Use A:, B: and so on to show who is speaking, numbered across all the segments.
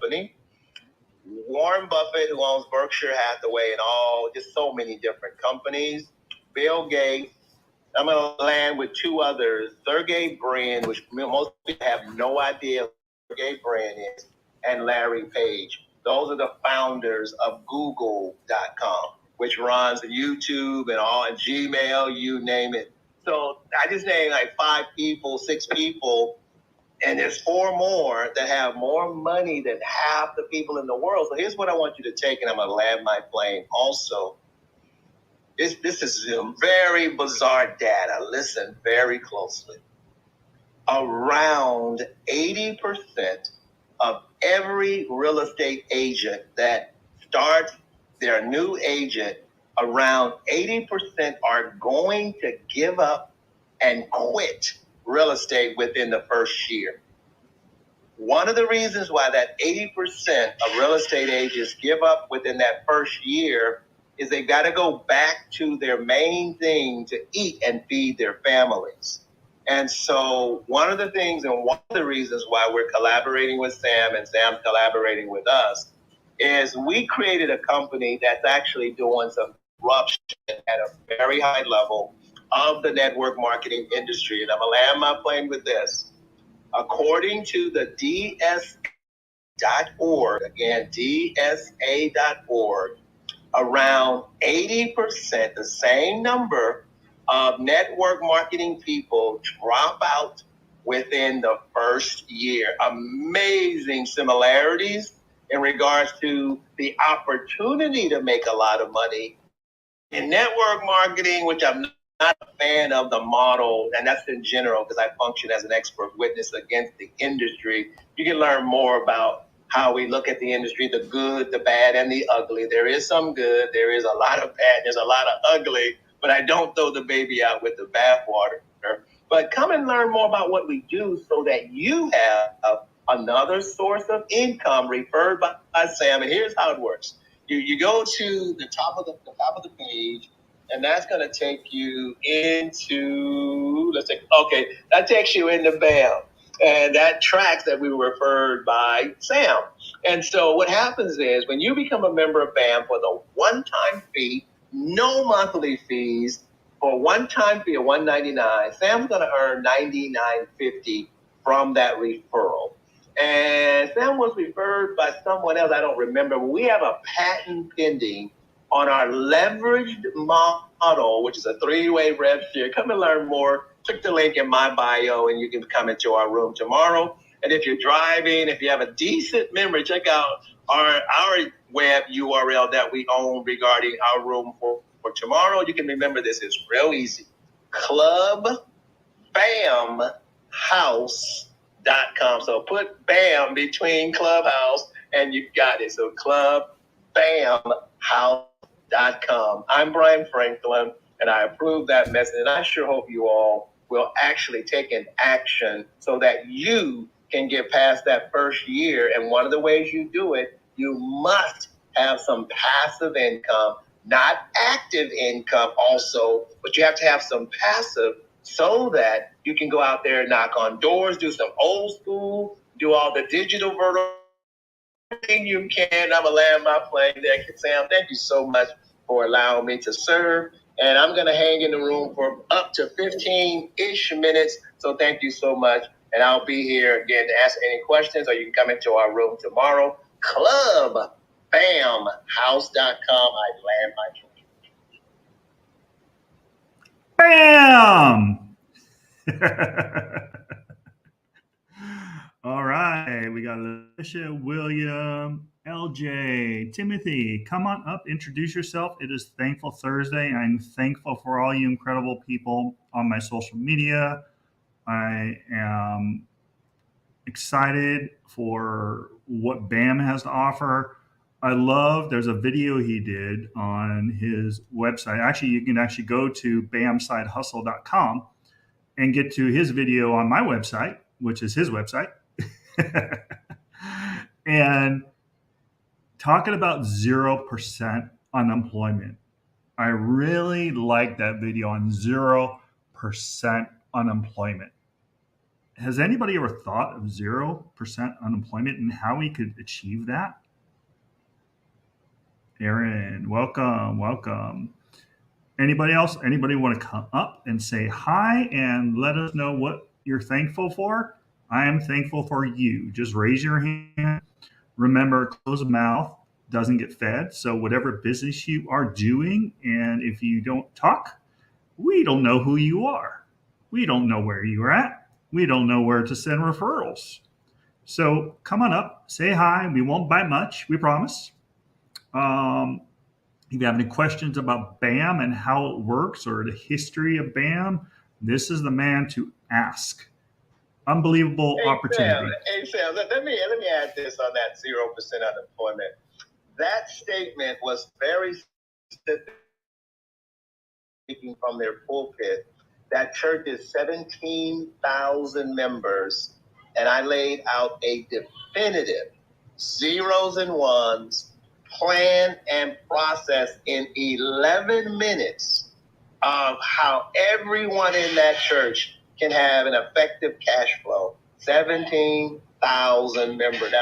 A: company. Warren Buffett, who owns Berkshire Hathaway and just so many different companies. Bill Gates. I'm going to land with two others. Sergey Brin, which most people have no idea who Sergey Brin is, and Larry Page. Those are the founders of Google.com, which runs YouTube and Gmail, you name it. So I just named like 5 people, 6 people, and there's 4 more that have more money than half the people in the world. So here's what I want you to take, and I'm going to land my plane also. This is very bizarre data. Listen very closely. Around 80% of every real estate agent that starts their new agent, around 80% are going to give up and quit real estate within the first year. One of the reasons why that 80% of real estate agents give up within that first year is they've got to go back to their main thing to eat and feed their families. And so one of the things and one of the reasons why we're collaborating with Sam and Sam's collaborating with us is we created a company that's actually doing some disruption at a very high level of the network marketing industry. And I'm going to land my plane with this. According to the DSA.org, again, DSA.org, around 80%, the same number of network marketing people drop out within the first year. Amazing similarities in regards to the opportunity to make a lot of money in network marketing, which I'm not a fan of the model, and that's in general because I function as an expert witness against the industry. You can learn more about how we look at the industry, the good, the bad, and the ugly. There is some good, there is a lot of bad, there's a lot of ugly, but I don't throw the baby out with the bathwater. But come and learn more about what we do so that you have another source of income referred by Sam. And here's how it works. You go to the top of the page, and that's going to take you into, that takes you into BAM. And that tracks that we were referred by Sam. And so what happens is when you become a member of BAM for the one-time fee, no monthly fees, for a one-time fee of $199, Sam's going to earn $99.50 from that referral. And Sam was referred by someone else, I don't remember. We have a patent pending on our leveraged model, which is a 3-way rev share. Come and learn more. Click the link in my bio and you can come into our room tomorrow. And if you're driving, if you have a decent memory, check out our web URL that we own regarding our room for tomorrow. You can remember this. It's real easy. clubbamhouse.com. So put BAM between Clubhouse and you got it. So clubbamhouse.com. I'm Brian Franklin, and I approve that message. And I sure hope you all will actually take an action so that you can get past that first year. And one of the ways you do it, you must have some passive income, not active income also, but you have to have some passive so that you can go out there and knock on doors, do some old school, do all the digital vertical. You can. I'm going to land my plane there. Sam, thank you so much for allowing me to serve. And I'm going to hang in the room for up to 15-ish minutes. So thank you so much. And I'll be here again to answer any questions, or you can come into our room tomorrow. clubbamhouse.com. I land my
B: plane. Bam! All right, we got Alicia, William, LJ, Timothy. Come on up, introduce yourself. It is Thankful Thursday. I'm thankful for all you incredible people on my social media. I am excited for what BAM has to offer. There's a video he did on his website. Actually, you can actually go to bamsidehustle.com and get to his video on my website, which is his website. And talking about 0% unemployment. I really like that video on 0% unemployment. Has anybody ever thought of 0% unemployment and how we could achieve that? Aaron, welcome, welcome. Anybody else? Anybody want to come up and say hi and let us know what you're thankful for? I am thankful for you. Just raise your hand. Remember, closed mouth doesn't get fed. So, whatever business you are doing, and if you don't talk, we don't know who you are. We don't know where you're at. We don't know where to send referrals. So, come on up, say hi. We won't bite much, we promise. If you have any questions about BAM and how it works or the history of BAM, this is the man to ask. Unbelievable opportunity.
A: Sam, let me add this on that 0% unemployment. That statement was very specific, speaking from their pulpit. That church is 17,000 members, and I laid out a definitive zeros and ones plan and process in 11 minutes of how everyone in that church can have an effective cash flow. 17,000 members.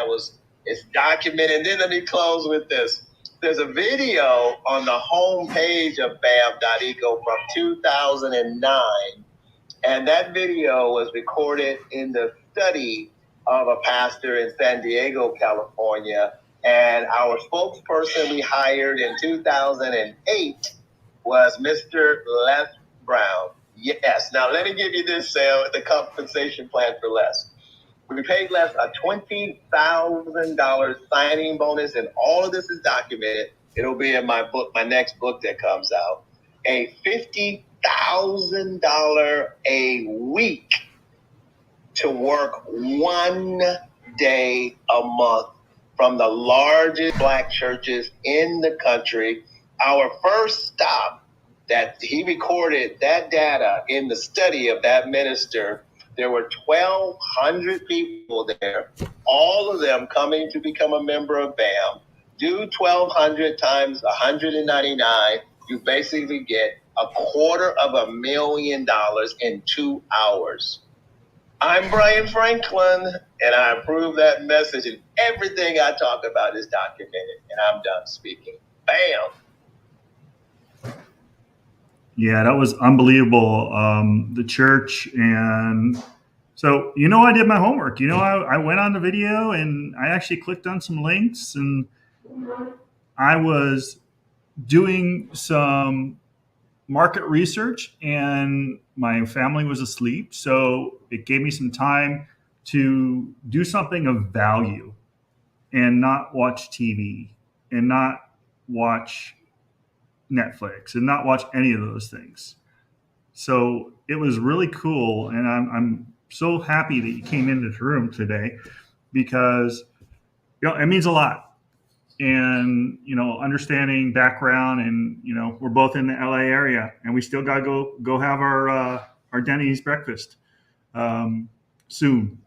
A: It's documented. And then let me close with this. There's a video on the homepage of BAM.eco from 2009. And that video was recorded in the study of a pastor in San Diego, California. And our spokesperson we hired in 2008 was Mr. Les Brown. Yes. Now, let me give you this, the compensation plan for Les. We paid Les a $20,000 signing bonus, and all of this is documented. It'll be in my book, my next book that comes out. A $50,000 a week to work 1 day a month from the largest Black churches in the country. Our first stop that he recorded that data in the study of that minister, there were 1,200 people there, all of them coming to become a member of BAM. Do 1,200 times 199, you basically get $250,000 in 2 hours. I'm Brian Franklin, and I approve that message, and everything I talk about is documented, and I'm done speaking. Bam!
B: Yeah, that was unbelievable. The church, and so I did my homework. I went on the video and I actually clicked on some links, and I was doing some market research, and my family was asleep, so it gave me some time to do something of value and not watch TV and not watch Netflix and not watch any of those things. So it was really cool, and I'm so happy that you came into the room today because it means a lot. And understanding background, and we're both in the LA area, and we still gotta go have our Denny's breakfast soon.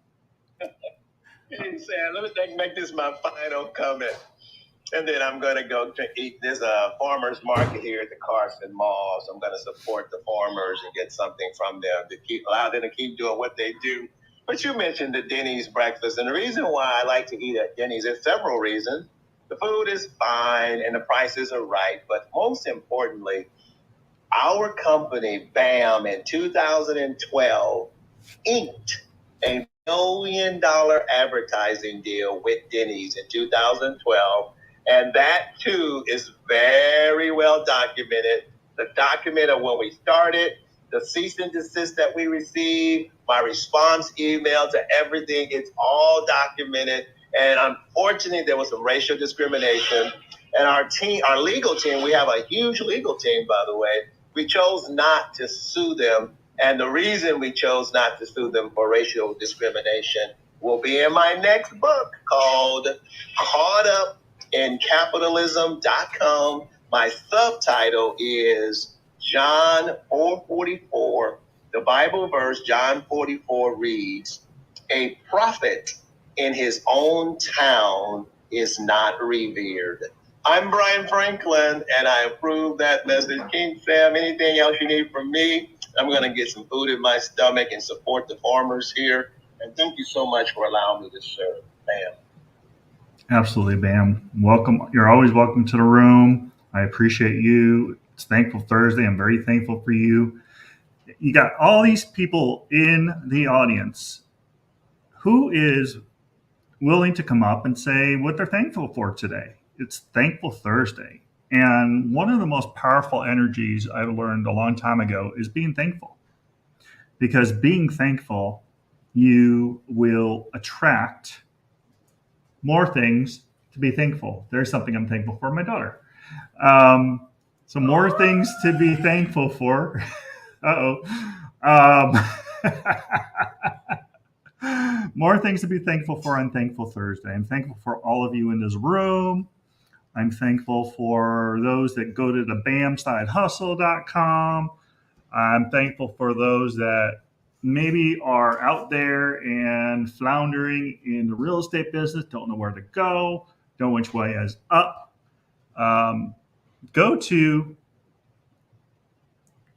B: Hey Sam, let me make this my final comment. And then I'm going to go to eat. There's a farmer's market here at the Carson Mall. So I'm going to support the farmers and get something from them to allow them to keep doing what they do. But you mentioned the Denny's breakfast. And the reason why I like to eat at Denny's, there's several reasons. The food is fine and the prices are right. But most importantly, our company, BAM, in 2012, inked a $1 million advertising deal with Denny's in 2012. And that, too, is very well documented. The document of when we started, the cease and desist that we received, my response email to everything, it's all documented. And unfortunately, there was some racial discrimination. And our legal team, we have a huge legal team, by the way, we chose not to sue them. And the reason we chose not to sue them for racial discrimination will be in my next book called Caught Up in Capitalism.com. My subtitle is John 4:44. The Bible verse, John 44, reads, "A prophet in his own town is not revered." I'm Brian Franklin, and I approve that message. King Sam, anything else you need from me?
A: I'm going to get some food in my stomach and support the farmers here. And thank you so much for allowing me to serve. Bam.
B: Absolutely, Bam. Welcome. You're always welcome to the room. I appreciate you. It's Thankful Thursday. I'm very thankful for you. You got all these people in the audience. Who is willing to come up and say what they're thankful for today? It's Thankful Thursday. And one of the most powerful energies I learned a long time ago is being thankful. Because being thankful, you will attract more things to be thankful. There's something I'm thankful for, my daughter. So more things to be thankful for. More things to be thankful for on Thankful Thursday. I'm thankful for all of you in this room. I'm thankful for those that go to the bamsidehustle.com. I'm thankful for those that maybe are out there and floundering in the real estate business, don't know where to go, don't know which way is up. Go to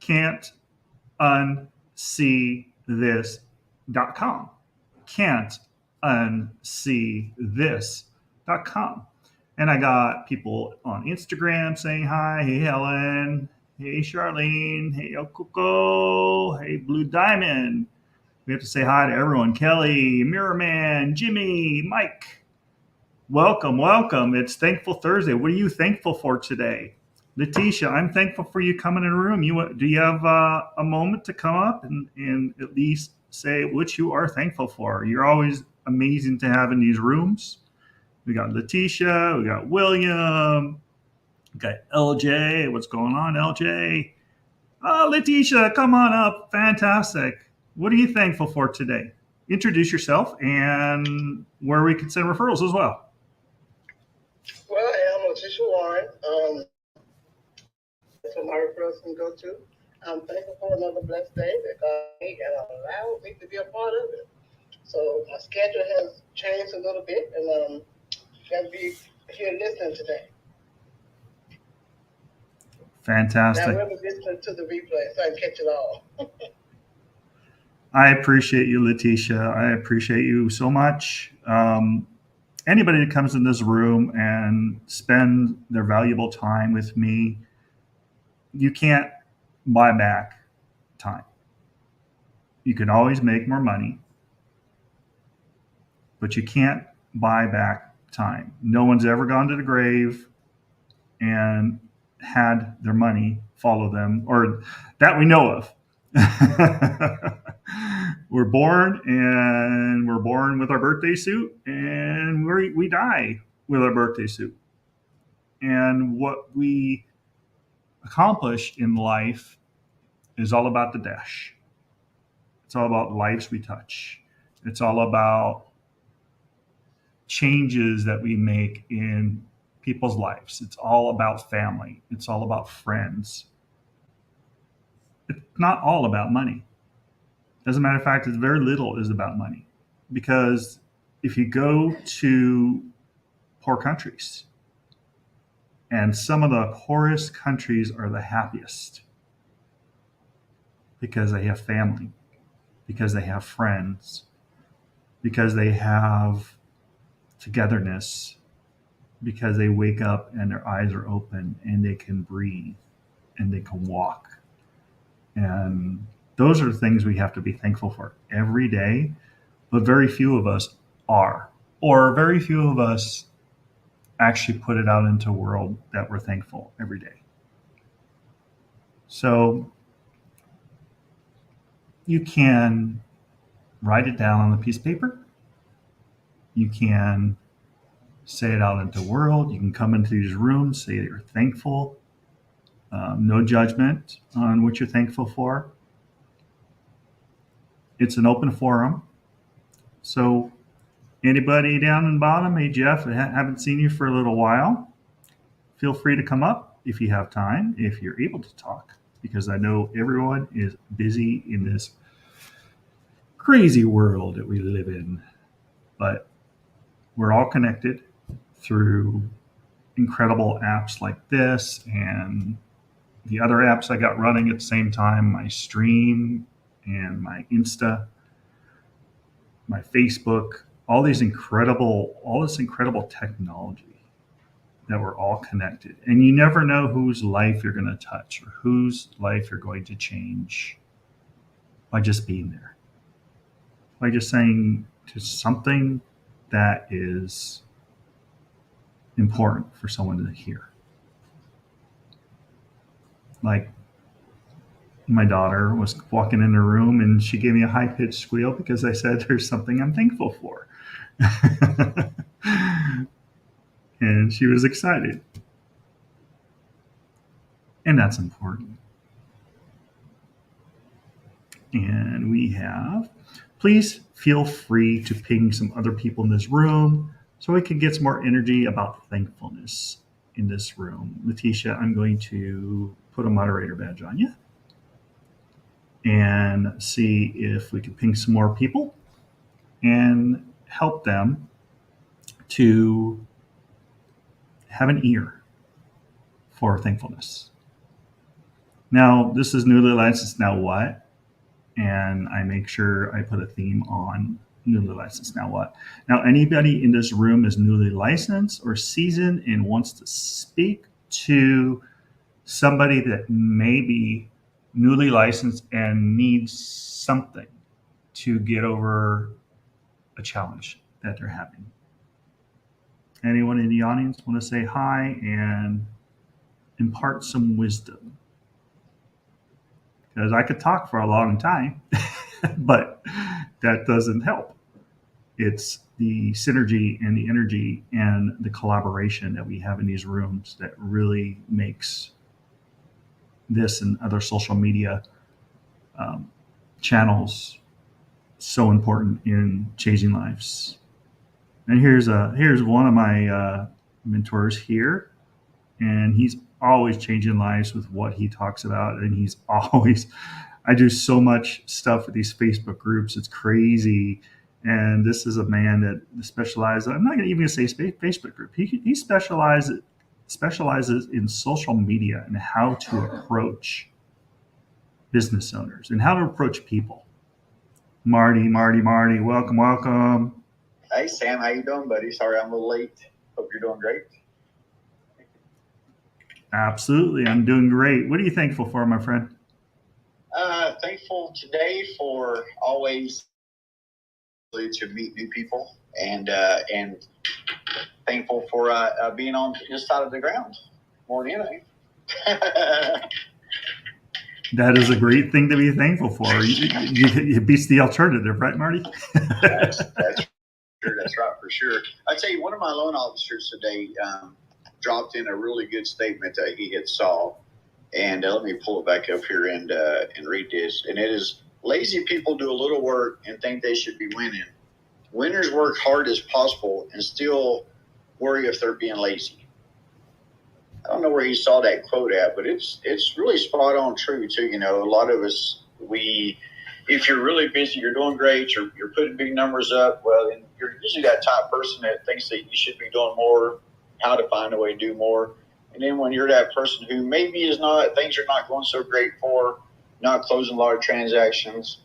B: can'tunseethis.com. Can'tunseethis.com. And I got people on Instagram saying hi. Hey, Helen. Hey, Charlene. Hey, El Coco. Hey, Blue Diamond. We have to say hi to everyone. Kelly, Mirrorman, Jimmy, Mike. Welcome, welcome. It's Thankful Thursday. What are you thankful for today? Letitia, I'm thankful for you coming in the room. Do you have a moment to come up and at least say what you are thankful for? You're always amazing to have in these rooms. We got Letitia, we got William, we got LJ. What's going on, LJ? Letitia, come on up. Fantastic. What are you thankful for today? Introduce yourself and where we can send referrals as well.
C: Well, I'm Letitia Warren. That's what my referrals can go to. I'm thankful for another blessed day that God made and allowed me to be a part of it. So my schedule has changed a little bit, and got to be here listening today.
B: Fantastic.
C: Now, we'll be listening to the replay so I can catch it all.
B: I appreciate you, Letitia. I appreciate you so much. Anybody that comes in this room and spend their valuable time with me, you can't buy back time. You can always make more money, but you can't buy back time. No one's ever gone to the grave and had their money follow them, or that we know of. We're born with our birthday suit, and we die with our birthday suit. And what we accomplish in life is all about the dash. It's all about lives we touch. It's all about changes that we make in people's lives. It's all about family. It's all about friends. It's not all about money. As a matter of fact, it's very little is about money. Because if you go to poor countries, and some of the poorest countries are the happiest because they have family, because they have friends, because they have togetherness, because they wake up and their eyes are open and they can breathe and they can walk. And those are things we have to be thankful for every day, but very few of us are, or very few of us actually put it out into the world that we're thankful every day. So you can write it down on a piece of paper. You can say it out into the world. You can come into these rooms, say that you're thankful. No judgment on what you're thankful for. It's an open forum. So anybody down in the bottom, hey Jeff, I haven't seen you for a little while. Feel free to come up if you have time, if you're able to talk, because I know everyone is busy in this crazy world that we live in. But we're all connected through incredible apps like this and the other apps I got running at the same time, my stream and my Insta, my Facebook, all this incredible technology that we're all connected. And you never know whose life you're going to touch or whose life you're going to change by just being there, by just saying to something that is important for someone to hear. Like my daughter was walking in the room and she gave me a high pitched squeal because I said there's something I'm thankful for. And she was excited. And that's important. And we have, please feel free to ping some other people in this room so we can get some more energy about thankfulness in this room. Letitia, I'm going to put a moderator badge on you and see if we can ping some more people and help them to have an ear for thankfulness. Now, this is newly licensed Now What? And I make sure I put a theme on newly licensed Now What? Now, anybody in this room is newly licensed or seasoned and wants to speak to somebody that may be newly licensed and needs something to get over a challenge that they're having. Anyone in the audience want to say hi and impart some wisdom? Because I could talk for a long time, but that doesn't help. It's the synergy and the energy and the collaboration that we have in these rooms that really makes this and other social media channels so important in changing lives. And here's one of my mentors here, and he's always changing lives with what he talks about. And he's always, I do so much stuff with these Facebook groups. It's crazy. And this is a man that specializes, I'm not even going to say Facebook group. He specializes in social media and how to approach business owners and how to approach people. Marty, welcome.
D: Hey, Sam, how you doing, buddy? Sorry I'm a little late. Hope you're doing great.
B: Absolutely. I'm doing great. What are you thankful for, my friend?
D: Thankful today for always to meet new people and thankful for being on this side of the ground more than anything.
B: That is a great thing to be thankful for. It beats the alternative, right, Marty?
D: That's right, for sure. I tell you, one of my loan officers today dropped in a really good statement that he had saw, and let me pull it back up here and read this. And it is, lazy people do a little work and think they should be winning. Winners work hard as possible and still worry if they're being lazy. I don't know where he saw that quote at, but it's really spot on true too. You know, a lot of us, if you're really busy, you're doing great, you're putting big numbers up, well, and you're usually that type person that thinks that you should be doing more, how to find a way to do more. And then when you're that person who maybe things are not going so great for, not closing a lot of transactions,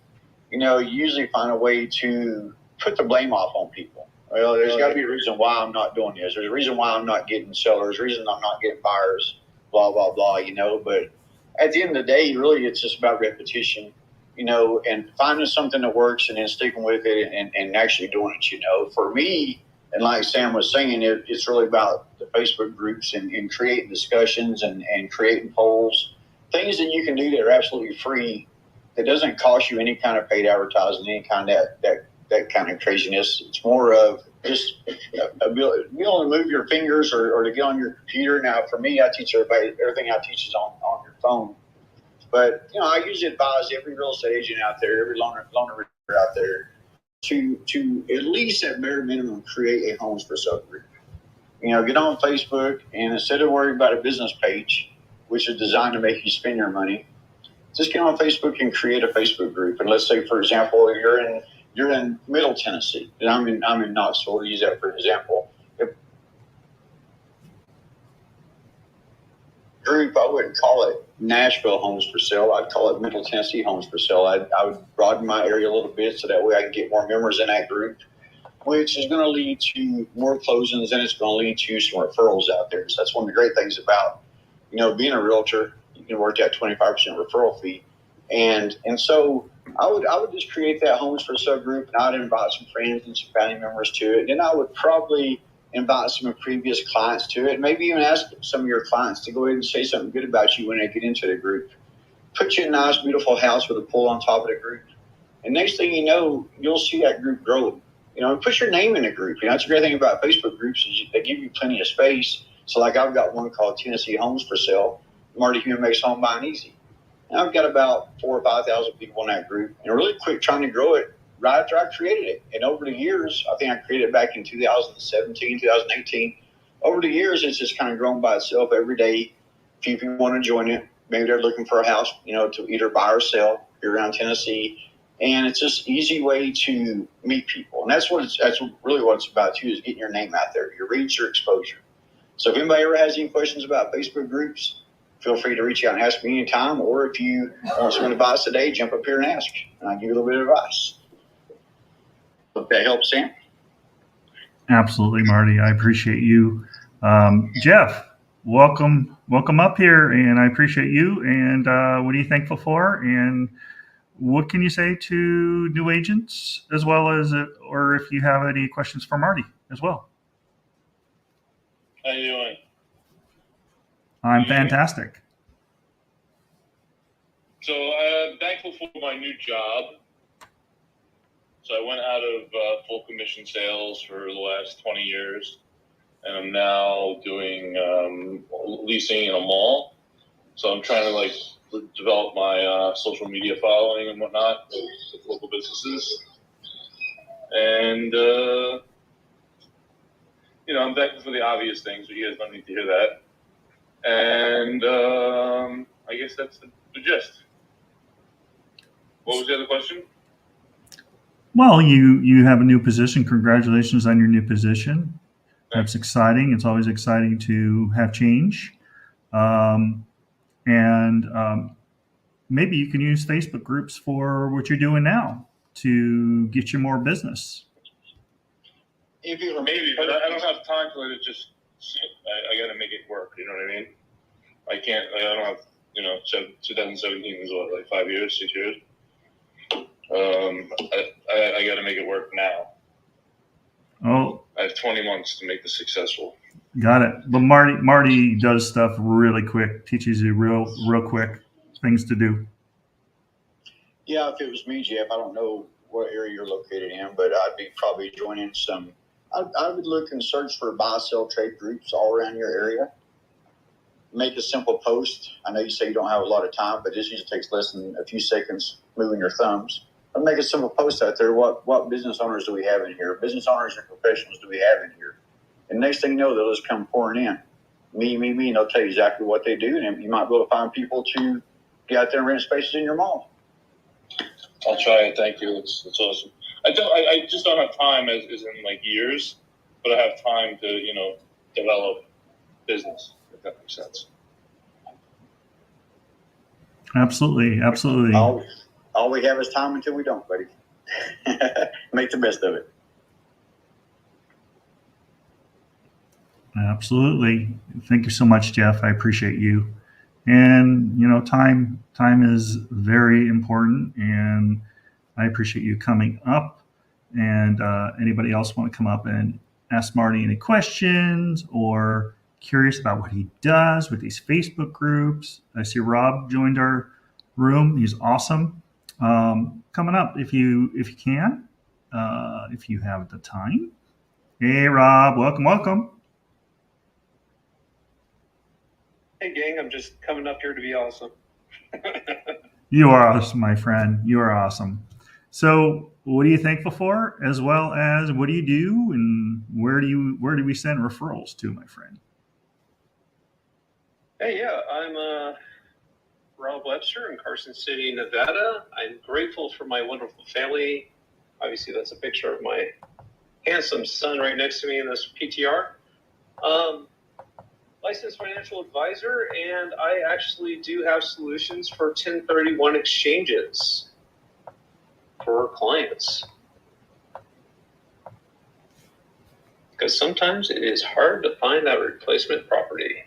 D: you know, you usually find a way to put the blame off on people. Well, there's got to be a reason why I'm not doing this. There's a reason why I'm not getting sellers. There's a reason I'm not getting buyers, blah, blah, blah, you know. But at the end of the day, really, it's just about repetition, you know, and finding something that works and then sticking with it and actually doing it, you know. For me, and like Sam was saying, it's really about the Facebook groups and creating discussions and creating polls, things that you can do that are absolutely free, that doesn't cost you any kind of paid advertising, any kind of that kind of craziness. It's more of just being able to move your fingers or to get on your computer. Now, for me, I teach everybody, everything I teach is on your phone. But, you know, I usually advise every real estate agent out there, every loaner out there, to at least at bare minimum create a homes for sale group. You know, get on Facebook and instead of worrying about a business page, which is designed to make you spend your money, just get on Facebook and create a Facebook group. And let's say, for example, you're in Middle Tennessee, and I'm in Knoxville, to use that for example. group, I wouldn't call it Nashville Homes for Sale. I'd call it Middle Tennessee Homes for Sale. I would broaden my area a little bit so that way I can get more members in that group, which is going to lead to more closings, and it's going to lead to some referrals out there. So that's one of the great things about, being a realtor. You can work that 25% referral fee. And so I would just create that Homes for Sale group, and I'd invite some friends and some family members to it. And I would probably invite some previous clients to it. Maybe even ask some of your clients to go ahead and say something good about you when they get into the group. Put you in a nice, beautiful house with a pool on top of the group. And next thing you know, you'll see that group grow. And put your name in the group. That's a great thing about Facebook groups is they give you plenty of space. So like I've got one called Tennessee Homes for Sale. Marty Hume makes home buying easy. And I've got about 4,000 or 5,000 people in that group, and really quick trying to grow it right after I created it. And over the years, I think I created it back in 2017, 2018. Over the years, it's just kind of grown by itself every day. Few people want to join it. Maybe they're looking for a house, to either buy or sell here around Tennessee. And it's just an easy way to meet people. And that's really what it's about too, is getting your name out there, your reach, your exposure. So if anybody ever has any questions about Facebook groups, feel free to reach out and ask me anytime. Or if you want some advice today, jump up here and ask, and I'll give you a little bit of advice. Hope that helps, Sam.
B: Absolutely, Marty. I appreciate you. Jeff, welcome up here, and I appreciate you. And what are you thankful for? And what can you say to new agents, as well as, or if you have any questions for Marty as well?
E: How you doing?
B: I'm fantastic.
E: So I'm thankful for my new job. So I went out of full commission sales for the last 20 years, and I'm now doing leasing in a mall. So I'm trying to develop my social media following and whatnot with local businesses. And I'm thankful for the obvious things, but you guys don't need to hear that. And I guess that's the gist. What was the other question?
B: Well, you have a new position. Congratulations on your new position. That's exciting. It's always exciting to have change. Maybe you can use Facebook groups for what you're doing now to get you more business.
E: Maybe, but I don't have time to let it just sit. I got to make it work. You know what I mean? I can't. I don't have. 2017 is what, 5 years, 6 years. I got to make it work now.
B: Oh,
E: I have 20 months to make this successful.
B: Got it. But Marty does stuff really quick. Teaches you real quick things to do.
D: Yeah, if it was me, Jeff, I don't know what area you're located in, but I'd be probably joining some. I would look and search for buy, sell, trade groups all around your area. Make a simple post. I know you say you don't have a lot of time, but this usually takes less than a few seconds moving your thumbs. But make a simple post out there. What business owners do we have in here? Business owners and professionals do we have in here? And next thing you know, they'll just come pouring in. Me, and they'll tell you exactly what they do. And you might be able to find people to get out there and rent spaces in your mall.
E: I'll try it. Thank you. That's awesome. I just don't have time as in years, but I have time to, develop business, if that makes sense.
B: Absolutely.
D: All we have is time until we don't, buddy. Make the best of it.
B: Absolutely. Thank you so much, Jeff. I appreciate you. And, time is very important, and I appreciate you coming up. And anybody else want to come up and ask Marty any questions or curious about what he does with these Facebook groups? I see Rob joined our room. He's awesome. Coming up, if you can, if you have the time. Hey, Rob, welcome.
F: Hey, gang, I'm just coming up here to be awesome.
B: You are awesome, my friend. You are awesome. So what are you thankful for, as well as what do you do, and where do we send referrals to, my friend?
F: Hey, yeah, I'm Rob Webster in Carson City, Nevada. I'm grateful for my wonderful family. Obviously, that's a picture of my handsome son right next to me in this PTR. licensed financial advisor, and I actually do have solutions for 1031 exchanges for clients. Because sometimes it is hard to find that replacement property.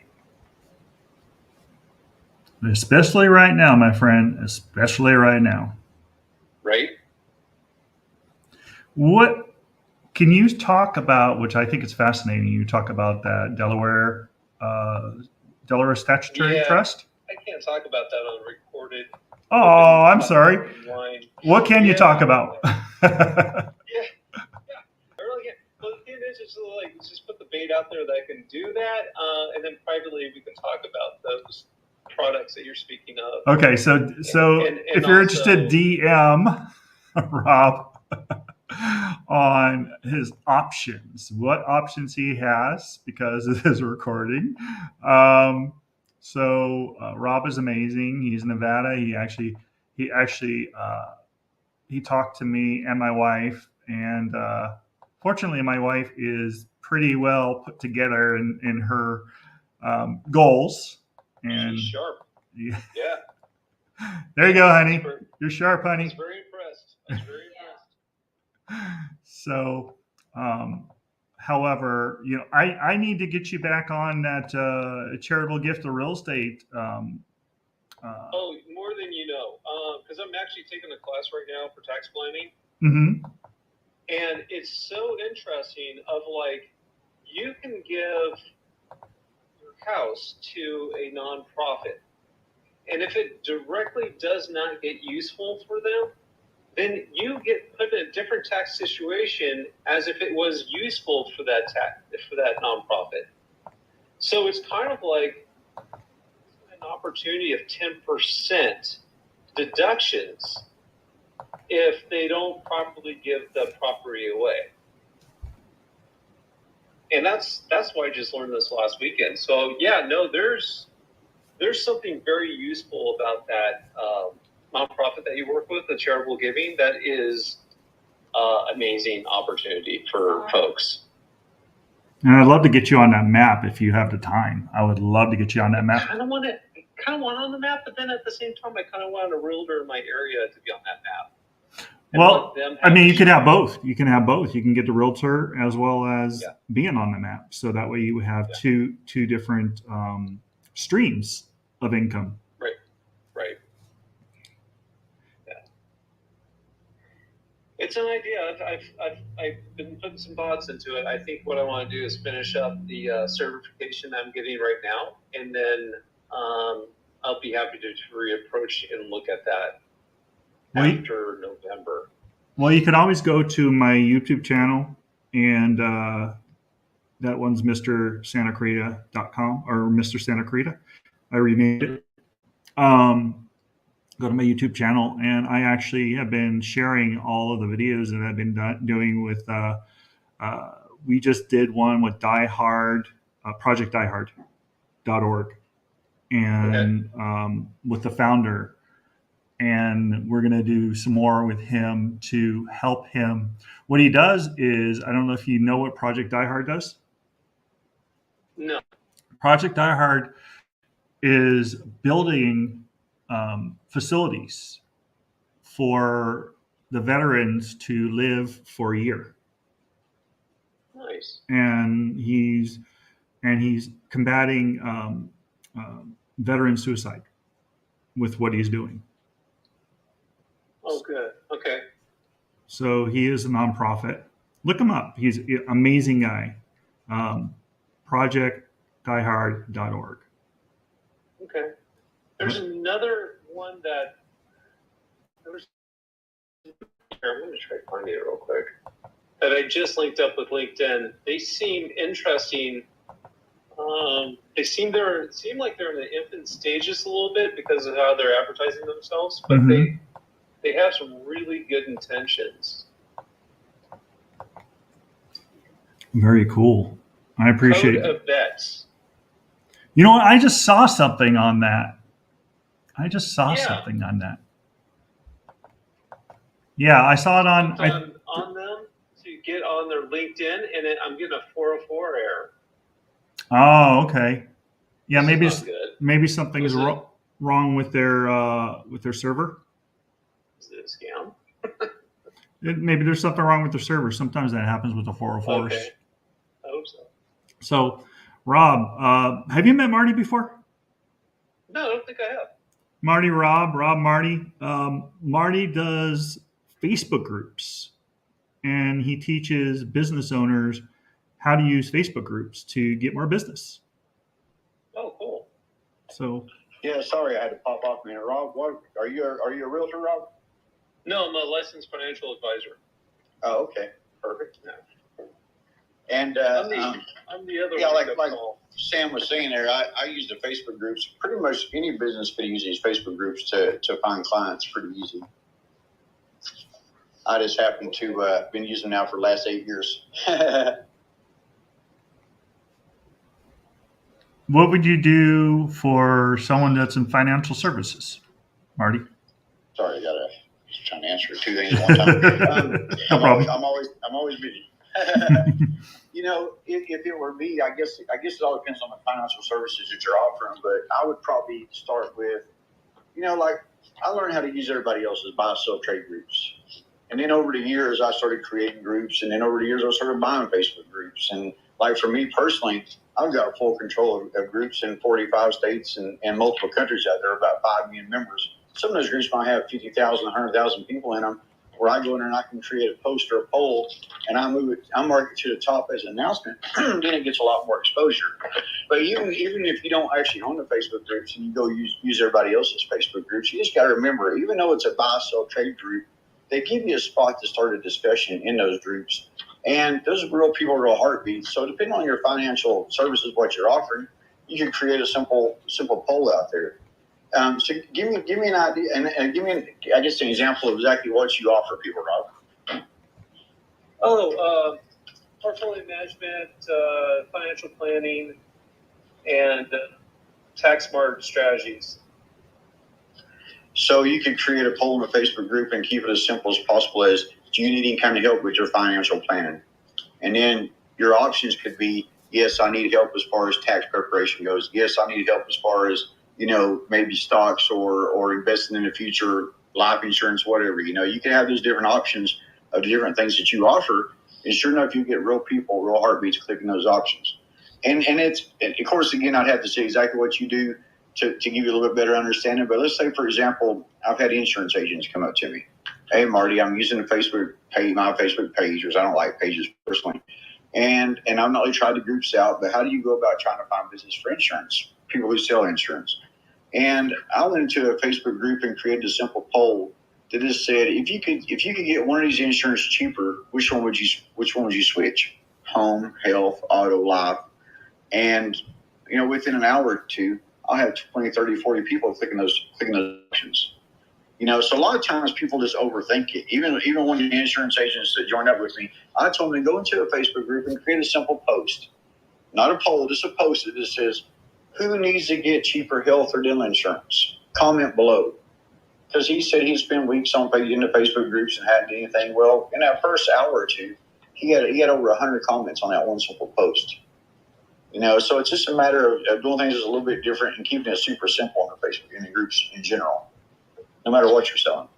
B: Especially right now, my friend. Especially right now.
F: Right?
B: What can you talk about? Which I think is fascinating. You talk about that Delaware Statutory Trust.
F: I can't talk about that on recorded.
B: Oh, I'm sorry.
F: Line.
B: What can you talk about?
F: I really can't. Well, the thing is, just put the bait out there that I can do that, and then privately we can talk about those products that you're speaking of.
B: Okay, so and if you're interested, DM Rob on his options, what options he has, because it is recording. Rob is amazing. He's in Nevada. He talked to me and my wife, and fortunately, my wife is pretty well put together in her goals. And
F: she's sharp.
B: Yeah.
F: There
B: you go, honey. You're sharp, honey.
F: I was very impressed.
B: So, however, I need to get you back on that charitable gift of real estate.
F: More than you know, because I'm actually taking a class right now for tax planning.
B: Mm-hmm.
F: And it's so interesting of you can give your house to a nonprofit. And if it directly does not get useful for them, then you get put in a different tax situation as if it was useful for that nonprofit. So it's kind of like an opportunity of 10% deductions if they don't properly give the property away. And that's why I just learned this last weekend. So there's something very useful about that nonprofit that you work with, the charitable giving, that is amazing opportunity for folks.
B: And I'd love to get you on that map if you have the time. I would love to get you on that map.
F: I kind of want on the map, but then at the same time, I kind of want a realtor in my area to be on that map.
B: Well, I mean, you can have both. You can have both. You can get the realtor as well as being on the map. So that way you have two different streams of income.
F: Right. Yeah. It's an idea. I've been putting some thoughts into it. I think what I want to do is finish up the certification I'm getting right now, and then I'll be happy to reapproach and look at that after November.
B: Well, you can always go to my YouTube channel, and that one's MrSantaCreta.com or Mr. Santa Creta. I renamed it. Go to my YouTube channel, and I actually have been sharing all of the videos that I've been doing with. We just did one with ProjectDieHard.org, and with the founder. And we're going to do some more with him to help him. What he does is, I don't know if you know what Project DieHard does.
F: No.
B: Project DieHard is building facilities for the veterans to live for a year.
F: Nice.
B: And he's combating veteran suicide with what he's doing.
F: Oh, good. Okay.
B: So he is a nonprofit. Look him up. He's an amazing guy. ProjectDieHard.org.
F: Okay. There's another one that I'm going to try finding it real quick. That I just linked up with LinkedIn. They seem interesting. They seem like they're in the infant stages a little bit because of how they're advertising themselves, but they have some really good intentions.
B: Very cool. I appreciate
F: Code of Bets.
B: You know what? I just saw something on that. Something on that. Yeah, I saw it on
F: them to get on their LinkedIn, and then I'm getting a 404 error.
B: Oh, okay. Yeah,
F: This
B: maybe
F: is not good.
B: maybe something's
F: Was it-
B: wrong with their server.
F: Is it a scam?
B: Maybe there's something wrong with their server. Sometimes that happens with the 404s.
F: Okay. I hope so.
B: So, Rob, have you met Marty before?
F: No, I don't think I have.
B: Marty, Rob, Marty. Marty does Facebook groups, and he teaches business owners how to use Facebook groups to get more business.
F: Oh, cool.
B: So,
D: Yeah, sorry, I had to pop off a minute. Rob, what are you a realtor, Rob?
F: No, I'm a licensed financial advisor.
D: Oh, okay, perfect. And
F: I'm the other
D: yeah,
F: one.
D: like Sam was saying there, I use the Facebook groups. Pretty much any business can use these Facebook groups to find clients pretty easy. I just happen to been using them now for the last 8 years.
B: what would you do for someone that's in financial services, Marty?
D: Sorry, I gotta trying to answer two things at one time.
B: No problem.
D: I'm always busy. You know, if it were me, I guess it all depends on the financial services that you're offering. But I would probably start with, you know, like I learned how to use everybody else's buy, sell, trade groups. And then over the years, I started creating groups. And then over the years, I started buying Facebook groups. And like for me personally, I've got full control of groups in 45 states and multiple countries out there, about 5 million members. Some of those groups might have 50,000, 100,000 people in them, where I go in there and I can create a post or a poll, and I mark it to the top as an announcement. Then it gets a lot more exposure. But even if you don't actually own the Facebook groups and you go use everybody else's Facebook groups, you just got to remember, even though it's a buy, sell, trade group, they give you a spot to start a discussion in those groups. And those are real people, real heartbeats. So depending on your financial services, what you're offering, you can create a simple poll out there. So give me an idea, and give me, I guess, an example of exactly what you offer people, Rob.
F: Portfolio management, financial planning, and tax smart strategies.
D: So you could create a poll in a Facebook group and keep it as simple as possible as, do you need any kind of help with your financial planning? And then your options could be, yes, I need help as far as tax preparation goes. Yes, I need help as far as, you know, maybe stocks or investing in the future, life insurance, whatever. You know, you can have those different options of the different things that you offer. And sure enough, you get real people, real heartbeats clicking those options. And it's, of course, again, I'd have to say exactly what you do to give you a little bit better understanding. But let's say, for example, I've had insurance agents come up to me. Hey, Marty, I'm using the Facebook page, my Facebook page, because I don't like pages personally. And I'm not really trying to groups out, but how do you go about trying to find business for insurance? People who sell insurance. And I went into a Facebook group and created a simple poll that just said, if you could get one of these insurance cheaper, which one would you switch? Home, health, auto, life. And, you know, within an hour or two, I'll have 20, 30, 40 people clicking those options. You know, so a lot of times people just overthink it. Even one of the insurance agents that joined up with me, I told them to go into a Facebook group and create a simple post. Not a poll, just a post that just says, who needs to get cheaper health or dental insurance? Comment below. Because he said he spent weeks in the Facebook groups and hadn't anything. Well, in that first hour or two, he had over 100 comments on that one simple post. You know, so it's just a matter of doing things a little bit different and keeping it super simple on the Facebook in the groups in general, no matter what you're selling.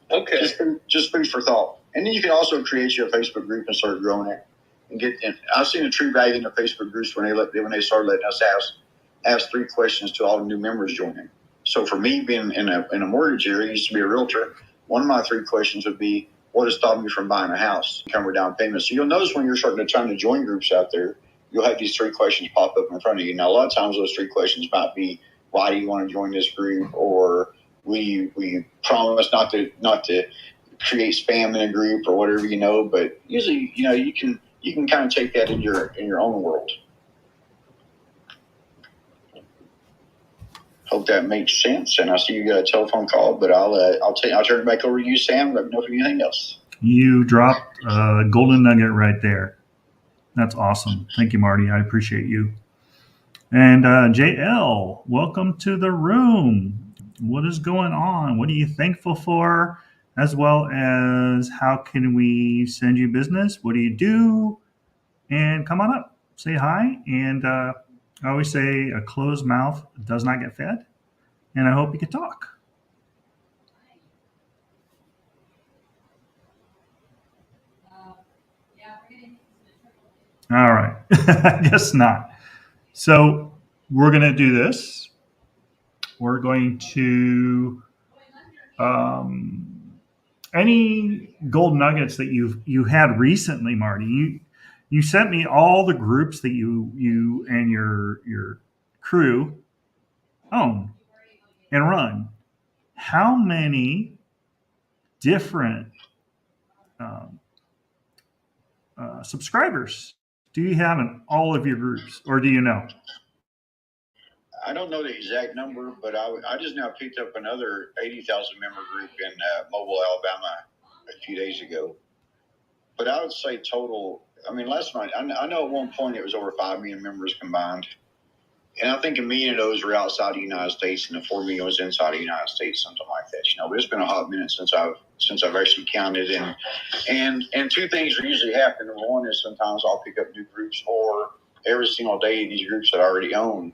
F: Okay.
D: Just food for thought. And then you can also create your Facebook group and start growing it. And I've seen a true value in the Facebook groups when they started letting us ask 3 questions to all the new members joining. So for me, being in a mortgage area, used to be a realtor, one of my 3 questions would be, what is stopping you from buying a house? Income or down payment. So you'll notice when you're starting to join groups out there, you'll have these 3 questions pop up in front of you. Now, a lot of times those 3 questions might be, why do you want to join this group? Or we promise not to create spam in a group or whatever, you know. But usually, you know, you can kind of take that in your own world. Hope that makes sense. And I see you got a telephone call, but I'll turn it back over to you, Sam. Let me know if anything else.
B: You dropped a golden nugget right there. That's awesome. Thank you, Marty. I appreciate you. And JL, welcome to the room. What is going on? What are you thankful for? As well as how can we send you business? What do you do? And come on up. say hi. And I always say a closed mouth does not get fed. And I hope you can talk. All right. I guess not. So we're going to do this. We're going to any gold nuggets that you had recently, Marty. You sent me all the groups that you and your crew own and run. How many different um, subscribers do you have in all of your groups, or do you know?
D: I don't know the exact number, but I just now picked up another 80,000 member group in Mobile, Alabama a few days ago. But I would say total, I mean, last night, I know at one point it was over 5 million members combined. And I think 1 million of those were outside the United States and the 4 million was inside the United States, something like that. But it's been a hot minute since I've actually counted. And two things are usually happen. Number one is sometimes I'll pick up new groups, or every single day these groups that I already own,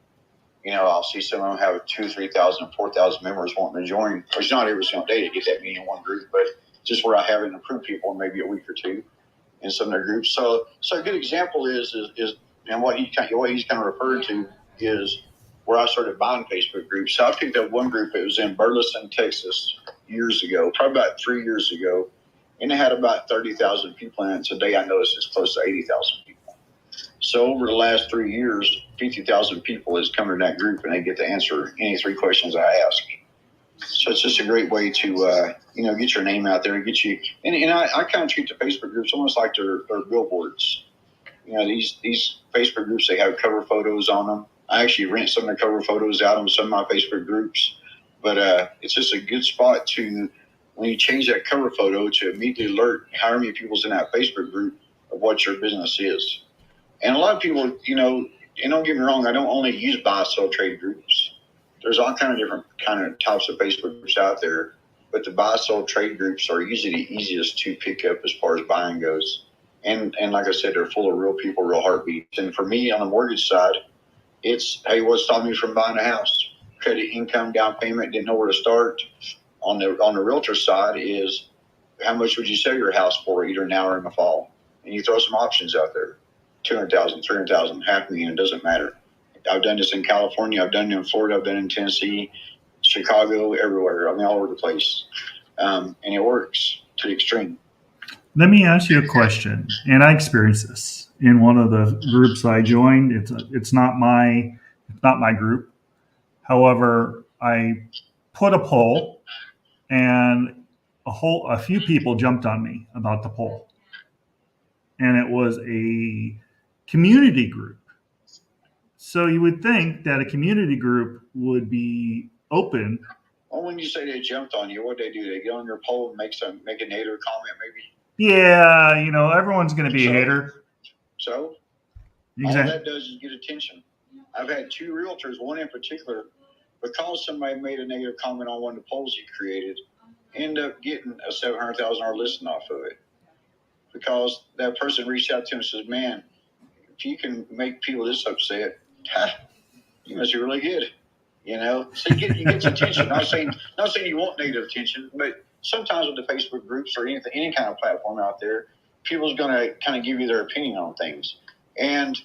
D: I'll see some of them have 2,000, 3,000, 4,000 members wanting to join. It's not every single day to get that many in one group, but just where I haven't approved people in maybe a week or two in some of their groups. So a good example is and what he's kind of referring to is where I started buying Facebook groups. So I picked up one group. It was in Burleson, Texas, years ago, probably about 3 years ago, and it had about 30,000 people in it. Today I noticed it's close to 80,000 people. So over the last 3 years, 50,000 people has come in that group, and they get to answer any 3 questions I ask. So it's just a great way to, get your name out there and get you. And I kind of treat the Facebook groups almost like they're billboards. These Facebook groups, they have cover photos on them. I actually rent some of the cover photos out on some of my Facebook groups. But it's just a good spot to, when you change that cover photo, to immediately alert however many people's in that Facebook group of what your business is. And a lot of people, and don't get me wrong, I don't only use buy, sell, trade groups. There's all kind of different kind of types of Facebook groups out there. But the buy, sell, trade groups are usually the easiest to pick up as far as buying goes. And like I said, they're full of real people, real heartbeats. And for me, on the mortgage side, it's, hey, what's stopping me from buying a house? Credit, income, down payment, didn't know where to start. On the realtor side is, how much would you sell your house for either now or in the fall? And you throw some options out there. 200,000, 300,000, $500,000, it doesn't matter. I've done this in California. I've done it in Florida. I've done it in Tennessee, Chicago, everywhere. I mean, all over the place. And it works to the extreme.
B: Let me ask you a question, and I experienced this in one of the groups I joined. It's not my group. However, I put a poll, and a few people jumped on me about the poll, and it was a community group. So you would think that a community group would be open.
D: Well, when you say they jumped on you, what they do? They get on your poll and make a negative comment, maybe.
B: Yeah, everyone's going to be a hater.
D: So
B: exactly.
D: All that does is get attention. I've had 2 realtors, one in particular, because somebody made a negative comment on one of the polls he created, end up getting a $700,000 listing off of it. Because that person reached out to him and says, man, if you can make people this upset, you must be really good. So you get attention. Not saying you want negative attention, but sometimes with the Facebook groups or any kind of platform out there, people's going to kind of give you their opinion on things. And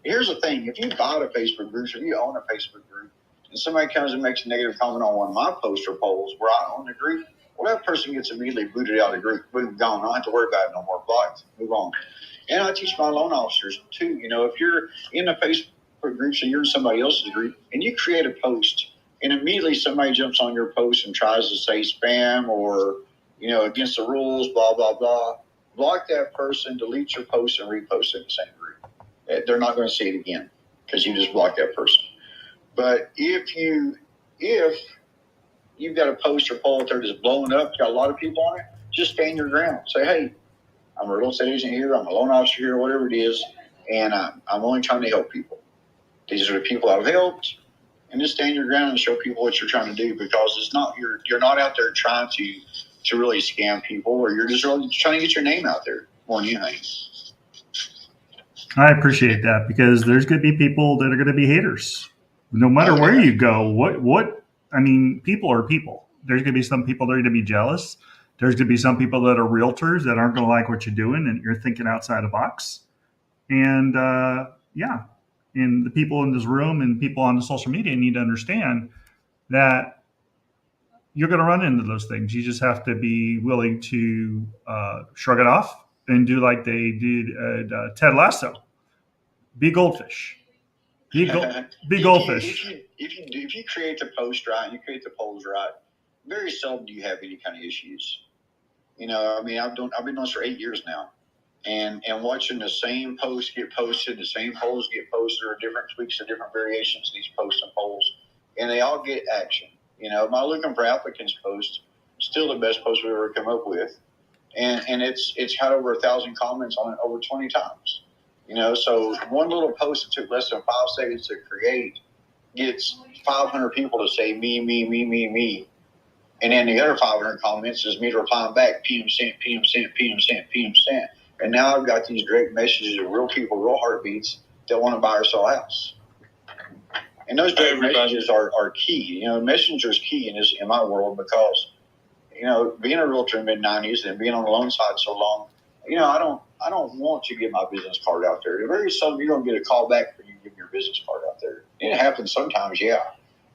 D: here's the thing: if you buy a Facebook group or you own a Facebook group, and somebody comes and makes a negative comment on one of my posts or polls where I own the group, well, that person gets immediately booted out of the group. Boom, gone. I don't have to worry about it no more. Blocked. Move on. And I teach my loan officers too. If you're in a Facebook groups and you're in somebody else's group and you create a post and immediately somebody jumps on your post and tries to say spam or against the rules, blah blah blah, block that person, delete your post, and repost it in the same group. They're not going to see it again because you just blocked that person. But if you've got a post or poll that is blowing up, got a lot of people on it, just stand your ground. Say, hey, I'm a real estate agent here, I'm a loan officer here, whatever it is, and I'm only trying to help people. These are the people I've helped, and just stand your ground and show people what you're trying to do, because it's not you're not out there trying to really scam people, or you're just really trying to get your name out there more than anything.
B: I appreciate that because there's going to be people that are going to be haters, no matter
D: Oh,
B: where
D: yeah.
B: you go. What? I mean, people are people. There's going to be some people that are going to be jealous. There's going to be some people that are realtors that aren't going to like what you're doing, and you're thinking outside the box. And yeah, and the people in this room and people on the social media need to understand that you're going to run into those things. You just have to be willing to shrug it off and do like they did at Ted Lasso. Be goldfish. Be goldfish.
D: If you create the post right, you create the polls right, very seldom do you have any kind of issues. You know, I mean, I've been doing this for 8 years now, and watching the same posts get posted, the same polls get posted, or different tweaks or different variations of these posts and polls, and they all get action. You know, my looking for applicants post, still the best post we've ever come up with, and it's had over 1,000 comments on it over 20 times. You know, so one little post that took less than 5 seconds to create gets 500 people to say me, me, me, me, me. And then the other 500 comments is me replying back, PM sent, PM sent, PM sent, PM sent. And now I've got these direct messages of real people, real heartbeats that want to buy or sell a house. And those direct messages are key. You know, Messenger is key in my world because, you know, being a realtor in the mid-90s and being on the loan side so long, you know, I don't want to get my business card out there. Very seldom you're going to get a call back when you give your business card out there. It happens sometimes, yeah.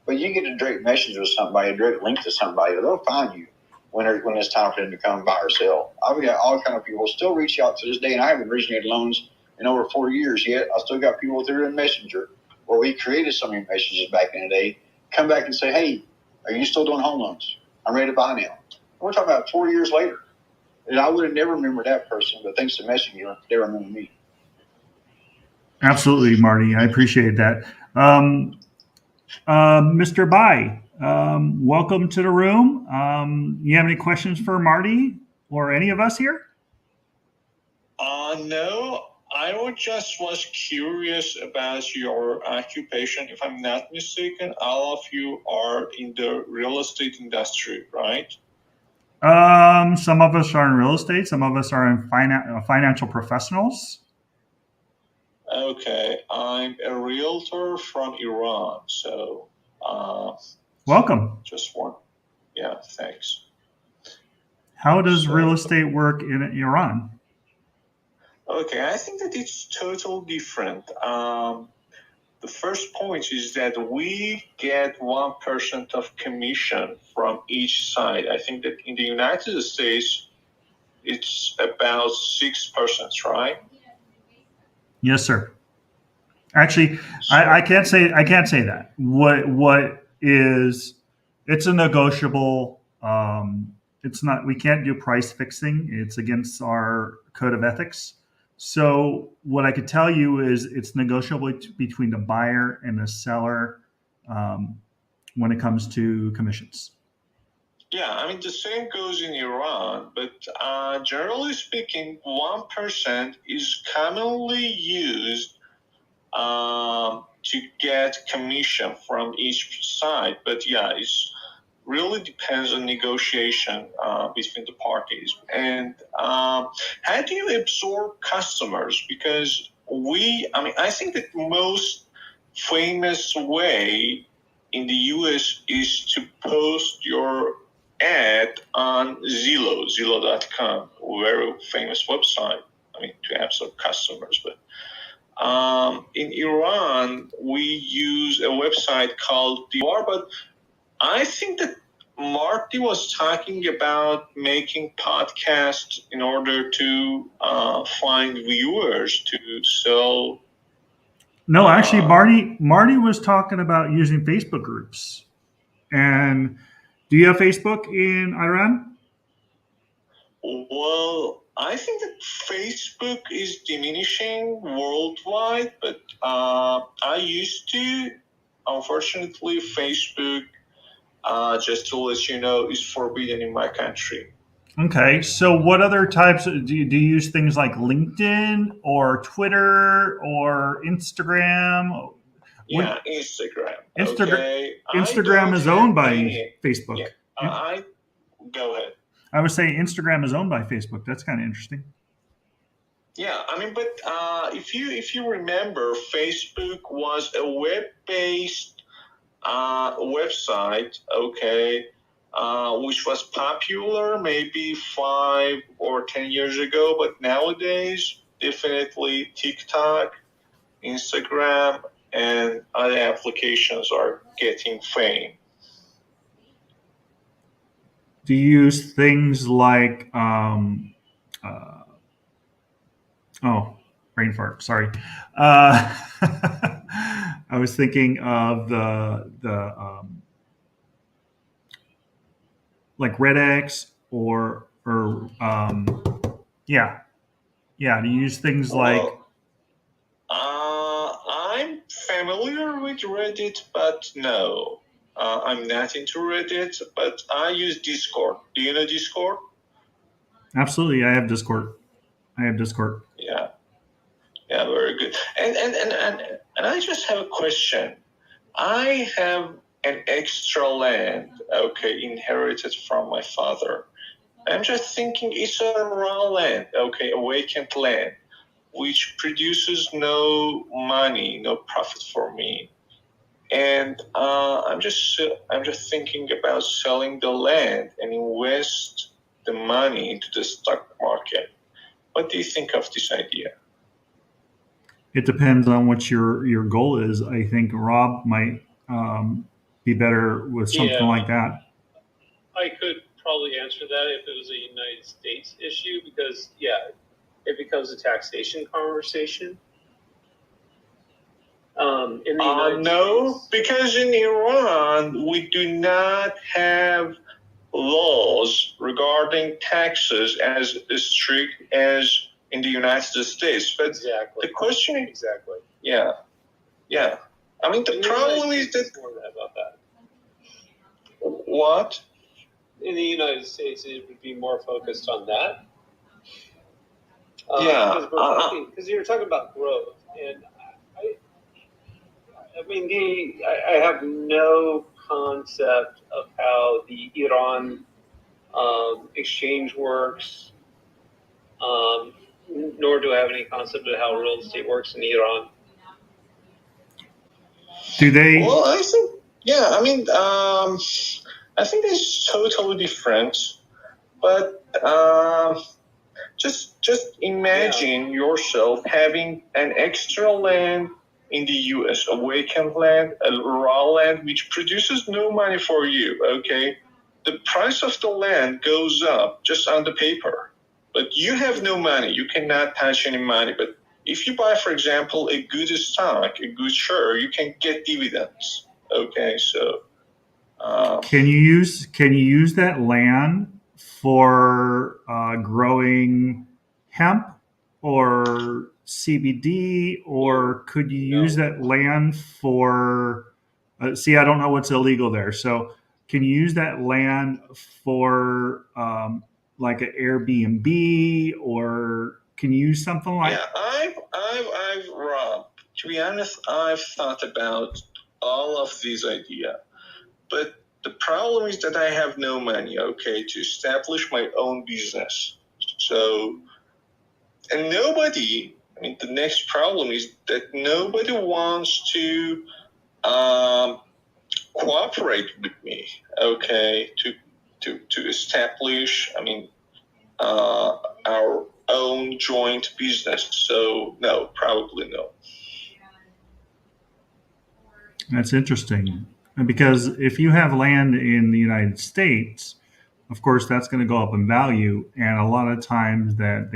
D: But you get a direct message with somebody, a direct link to somebody, they'll find you when it's time for them to come buy or sell. I've got all kind of people still reach out to this day, and I haven't originated loans in over 4 years yet. I still got people through in Messenger where we created so many messages back in the day, come back and say, hey, are you still doing home loans? I'm ready to buy now. We're talking about 4 years later. And I would have never remembered that person, but thanks to Messenger, they remember me.
B: Absolutely, Marty. I appreciate that. Mr. Bai, welcome to the room. You have any questions for Marty or any of us here?
G: No, I was curious about your occupation. If I'm not mistaken, all of you are in the real estate industry, right?
B: Some of us are in real estate. Some of us are in financial professionals.
G: Okay, I'm a realtor from Iran, so
B: welcome.
G: Just one. Yeah, thanks.
B: How does real estate work in Iran?
G: Okay, I think that it's totally different. The first point is that we get 1% of commission from each side. I think that in the United States, it's about 6%, right?
B: Yes, sir. Actually, I can't say that. What is, it's a negotiable. It's not. We can't do price fixing. It's against our code of ethics. So what I could tell you is it's negotiable between the buyer and the seller when it comes to commissions.
G: Yeah, I mean, the same goes in Iran, but generally speaking, 1% is commonly used to get commission from each side. But yeah, it really depends on negotiation between the parties. And how do you absorb customers? Because I think that most famous way in the US is to post your ad on Zillow.com, a very famous website, to absorb customers. But in Iran, we use a website called Divar, but I think that Marty was talking about making podcasts in order to find viewers to sell.
B: No, actually, Marty was talking about using Facebook groups. And do you have Facebook in Iran?
G: Well, I think that Facebook is diminishing worldwide, but I used to. Unfortunately, Facebook, just to let you know, is forbidden in my country.
B: Okay, so what other types do you use? Things like LinkedIn or Twitter or Instagram?
G: Yeah, Instagram.
B: Instagram is owned by Facebook.
G: Yeah, go ahead.
B: I would say Instagram is owned by Facebook. That's kind of interesting.
G: Yeah, I mean, but if you remember, Facebook was a web-based website, okay, which was popular maybe 5 or 10 years ago, but nowadays definitely TikTok, Instagram, and other applications are getting fame.
B: Do you use things like brain fart? Sorry. I was thinking of the like RedX or yeah. Do you use things like?
G: Well, I'm familiar with Reddit, but no, I'm not into Reddit. But I use Discord. Do you know Discord?
B: Absolutely, I have Discord.
G: Yeah, very good. And I just have a question. I have an extra land, okay, inherited from my father. I'm just thinking it's a raw land, okay, a vacant land, which produces no money, no profit for me. And I'm just thinking about selling the land and invest the money into the stock market. What do you think of this idea?
B: It depends on what your goal is. I think Rob might be better with something like that.
F: I could probably answer that if it was a United States issue, because it becomes a taxation conversation. In the United
G: No,
F: States,
G: because in Iran we do not have laws regarding taxes as strict as in the United States. But
F: exactly.
G: the question is,
F: Exactly.
G: yeah. I mean, the
F: In
G: problem is that
F: more about that.
G: what?
F: In the United States, it would be more focused on that. Because you're talking about growth, and I have no concept of how the Iran exchange works, nor do I have any concept of how real estate works in Iran.
B: Do they?
G: Well, I think, I think it's totally different. But just imagine yourself having an extra land in the U.S., a vacant land, a raw land, which produces no money for you, okay? The price of the land goes up just on the paper, but you have no money. You cannot touch any money. But if you buy, for example, a good stock, a good share, you can get dividends, okay? So
B: can you use that land for growing hemp or CBD, or could you use that land for? See, I don't know what's illegal there. So, can you use that land for like an Airbnb, or can you use something like?
G: Yeah, I've Rob. To be honest, I've thought about all of these ideas, but the problem is that I have no money, okay, to establish my own business. So, and nobody. I mean, the next problem is that nobody wants to cooperate with me, okay, to establish. I mean, our own joint business. So no, probably no.
B: That's interesting. Because if you have land in the United States, of course, that's going to go up in value. And a lot of times that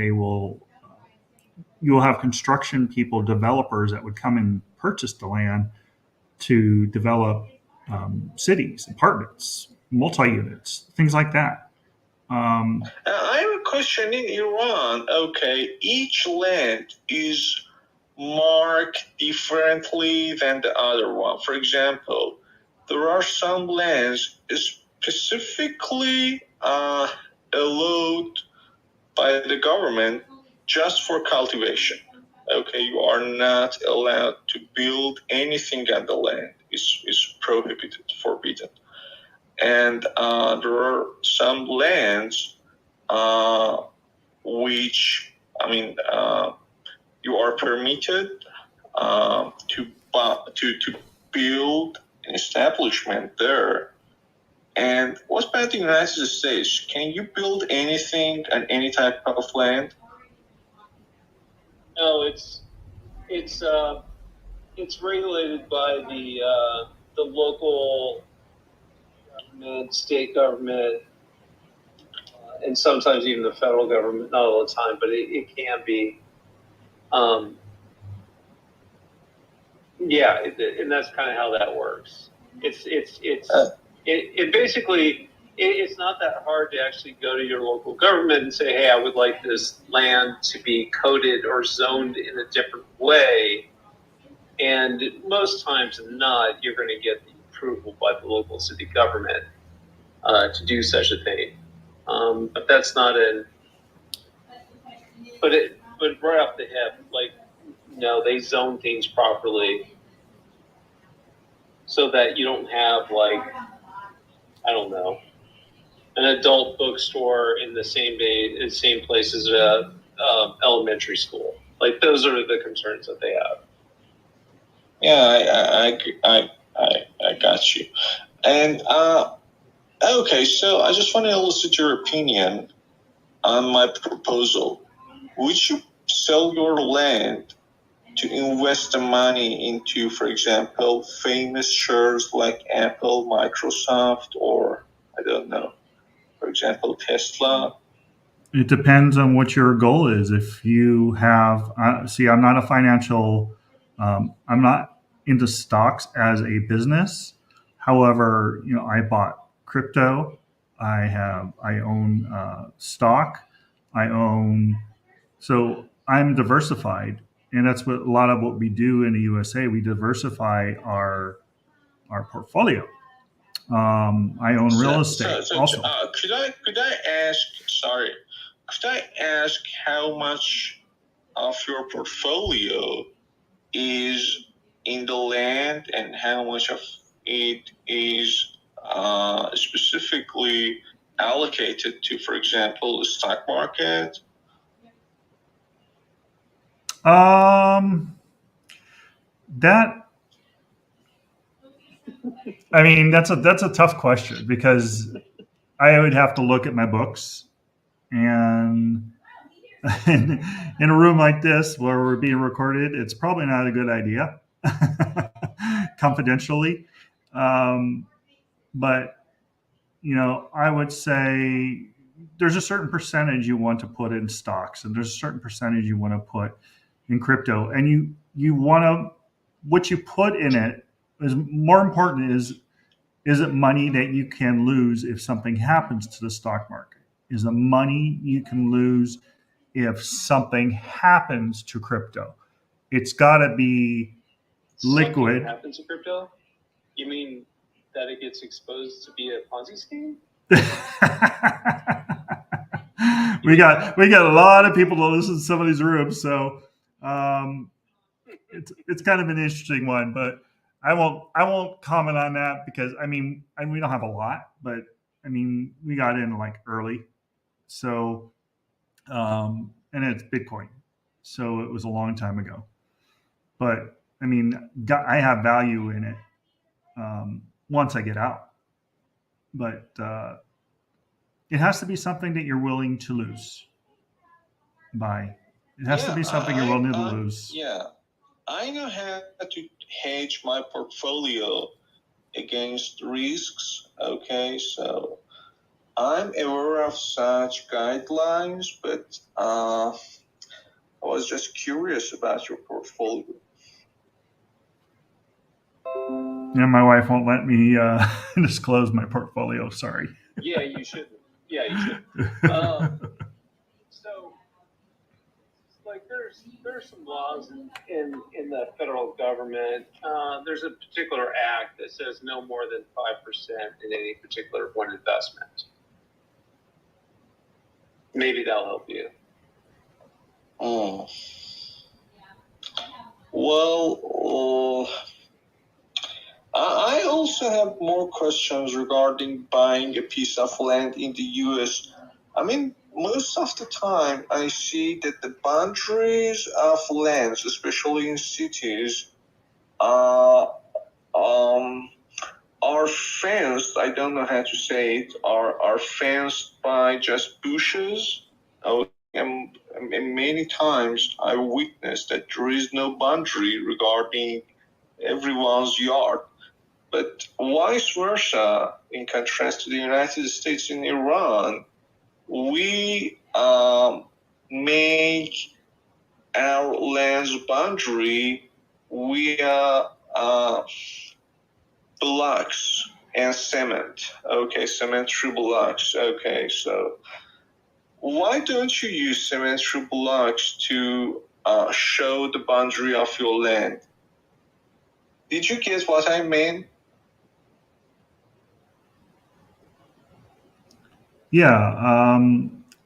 B: you will have construction people, developers that would come and purchase the land to develop cities, apartments, multi-units, things like that.
G: I have a question in Iran. Okay, each land is marked differently than the other one. For example, there are some lands specifically allowed by the government just for cultivation. Okay, you are not allowed to build anything on the land. It's prohibited, forbidden. And there are some lands which you are permitted to build an establishment there. And what about the United States? Can you build anything on any type of land?
F: No, it's regulated by the local government, state government, and sometimes even the federal government. Not all the time, but it can be. And that's kind of how that works. It's basically it's not that hard to actually go to your local government and say, hey, I would like this land to be coded or zoned in a different way. And most times than not, you're going to get the approval by the local city government to do such a thing. But that's not but right off the hip, like, they zone things properly so that you don't have, like, I don't know, an adult bookstore in the same place as a elementary school. Like, those are the concerns that they have.
G: Yeah, I got you. And okay, so I just want to elicit your opinion on my proposal. Would you sell your land to invest the money into, for example, famous shares like Apple, Microsoft, or I don't know, for example, Tesla?
B: It depends on what your goal is. If you have, I'm not a financial, I'm not into stocks as a business. However, I bought crypto. I own stock. So I'm diversified. And that's what a lot of what we do in the USA. We diversify our portfolio. I own real estate also.
G: Could I ask how much of your portfolio is in the land and how much of it is specifically allocated to, for example, the stock market?
B: That's a tough question because I would have to look at my books, and in a room like this where we're being recorded, it's probably not a good idea confidentially. But I would say there's a certain percentage you want to put in stocks, and there's a certain percentage you want to put in crypto, and you want to, what you put in it is more important. Is it money that you can lose if something happens to the stock market? Is it money you can lose if something happens to crypto? It's got to be liquid.
F: Something happens to crypto? You mean that it gets exposed to be a Ponzi scheme?
B: we got a lot of people to listen to some of these rooms, so it's kind of an interesting one, but I won't comment on that because we don't have a lot, but we got in like early, so and it's Bitcoin, so it was a long time ago, but I have value in it once I get out, but it has to be something that you're willing to lose. It has to be something you're willing to lose.
G: Yeah, I know how to hedge my portfolio against risks. Okay, so I'm aware of such guidelines, but I was just curious about your portfolio.
B: Yeah, my wife won't let me disclose my portfolio. Sorry.
F: Yeah, you should. Yeah, you should. So, like, there's some laws in the federal government. There's a particular act that says no more than 5% in any particular one investment. Maybe that'll help you.
G: Oh. Well, I also have more questions regarding buying a piece of land in the U.S. most of the time I see that the boundaries of lands, especially in cities, are fenced. I don't know how to say it. Are fenced by just bushes. And many times I witnessed that there is no boundary regarding everyone's yard. But vice versa, in contrast to the United States and Iran, we make our land's boundary via blocks and cement. Okay, cemetery blocks. Okay, so why don't you use cemetery blocks to show the boundary of your land? Did you get what I mean?
B: Yeah,